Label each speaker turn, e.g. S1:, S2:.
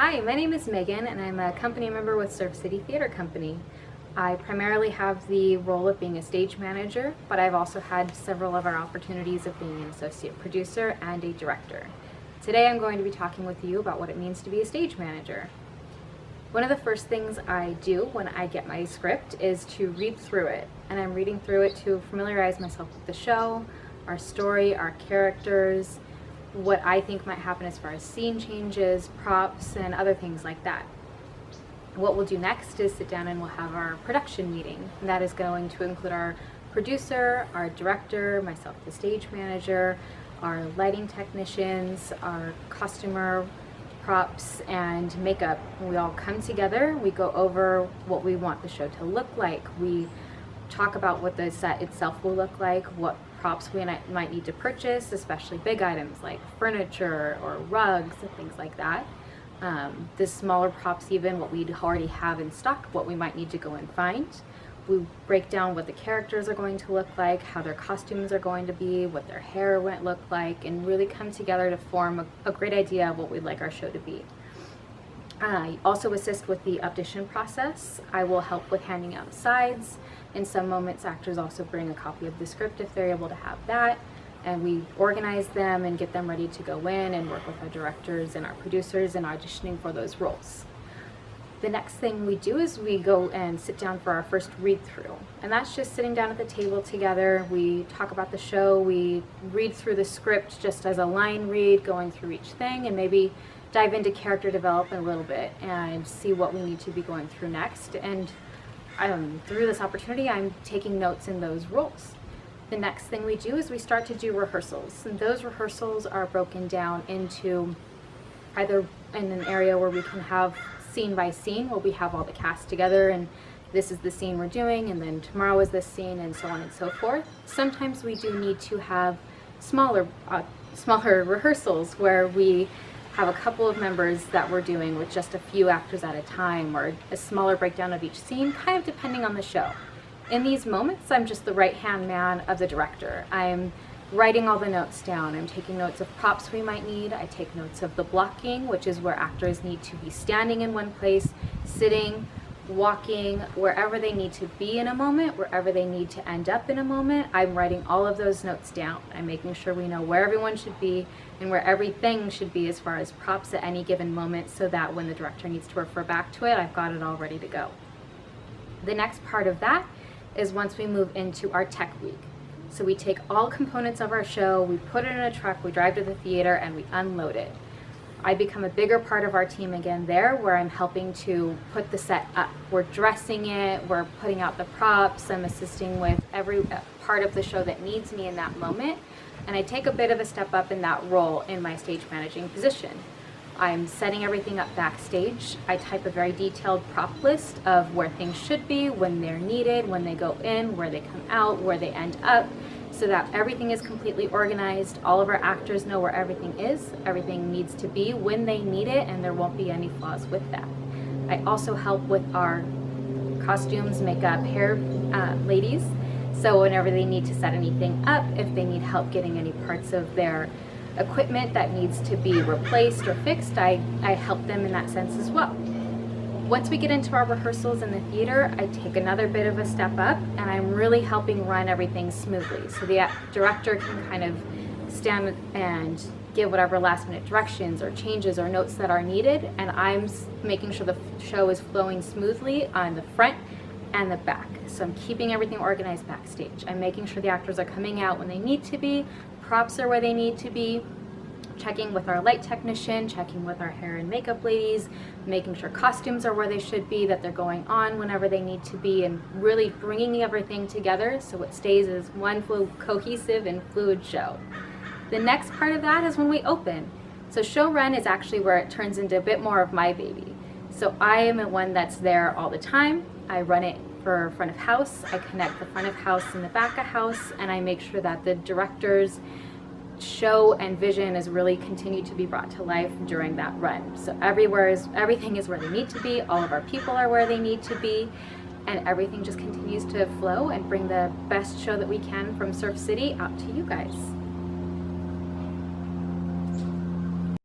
S1: Hi, my name is Megan and I'm a company member with Surf City Theater Company. I primarily have the role of being a stage manager, but I've also had several other opportunities of being an associate producer and a director. Today I'm going to be talking with you about what it means to be a stage manager. One of the first things I do when I get my script is to read through it, and I'm reading through it to familiarize myself with the show, our story, our characters, what I think might happen as far as scene changes, props, and other things like that. What we'll do next is sit down and we'll have our production meeting. And that is going to include our producer, our director, myself the stage manager, our lighting technicians, our costumer, props, and makeup. We all come together, we go over what we want the show to look like, we talk about what the set itself will look like, what props we might need to purchase, especially big items like furniture or rugs and things like that. The smaller props, even what we'd already have in stock, what we might need to go and find. We break down what the characters are going to look like, how their costumes are going to be, what their hair might look like, and really come together to form a great idea of what we'd like our show to be. I also assist with the audition process. I will help with handing out sides. In some moments, actors also bring a copy of the script if they're able to have that, and we organize them and get them ready to go in and work with our directors and our producers in auditioning for those roles. The next thing we do is we go and sit down for our first read-through, and that's just sitting down at the table together. We talk about the show, we read through the script just as a line read, going through each thing, and maybe dive into character development a little bit and see what we need to be going through next. And through this opportunity, I'm taking notes in those roles. The next thing we do is we start to do rehearsals, and those rehearsals are broken down into either in an area where we can have scene by scene, where we have all the cast together and this is the scene we're doing, and then tomorrow is this scene, and so on and so forth. Sometimes we do need to have smaller rehearsals where we have a couple of members that we're doing with just a few actors at a time, or a smaller breakdown of each scene, kind of depending on the show. In these moments, I'm just the right-hand man of the director. I'm writing all the notes down. I'm taking notes of props we might need. I take notes of the blocking, which is where actors need to be standing in one place, sitting, walking, wherever they need to be in a moment, wherever they need to end up in a moment. I'm writing all of those notes down. I'm making sure we know where everyone should be and where everything should be as far as props at any given moment, so that when the director needs to refer back to it, I've got it all ready to go. The next part of that is once we move into our tech week. So we take all components of our show, we put it in a truck, we drive to the theater, and we unload it. I become a bigger part of our team again there, where I'm helping to put the set up. We're dressing it, we're putting out the props, I'm assisting with every part of the show that needs me in that moment, and I take a bit of a step up in that role in my stage managing position. I'm setting everything up backstage. I type a very detailed prop list of where things should be, when they're needed, when they go in, where they come out, where they end up, so that everything is completely organized. All of our actors know where everything is, everything needs to be when they need it, and there won't be any flaws with that. I also help with our costumes, makeup, hair ladies, so whenever they need to set anything up, if they need help getting any parts of their equipment that needs to be replaced or fixed, I help them in that sense as well. Once we get into our rehearsals in the theater, I take another bit of a step up, and I'm really helping run everything smoothly. So the director can kind of stand and give whatever last minute directions or changes or notes that are needed, and I'm making sure the show is flowing smoothly on the front and the back. So I'm keeping everything organized backstage. I'm making sure the actors are coming out when they need to be, props are where they need to be, checking with our light technician, checking with our hair and makeup ladies, making sure costumes are where they should be, that they're going on whenever they need to be, and really bringing everything together so it stays as one cohesive and fluid show. The next part of that is when we open. So show run is actually where it turns into a bit more of my baby. So I am the one that's there all the time. I run it for front of house, I connect the front of house and the back of house, and I make sure that the director's show and vision is really continued to be brought to life during that run. So everything is where they need to be, all of our people are where they need to be, and everything just continues to flow and bring the best show that we can from Surf City out to you guys.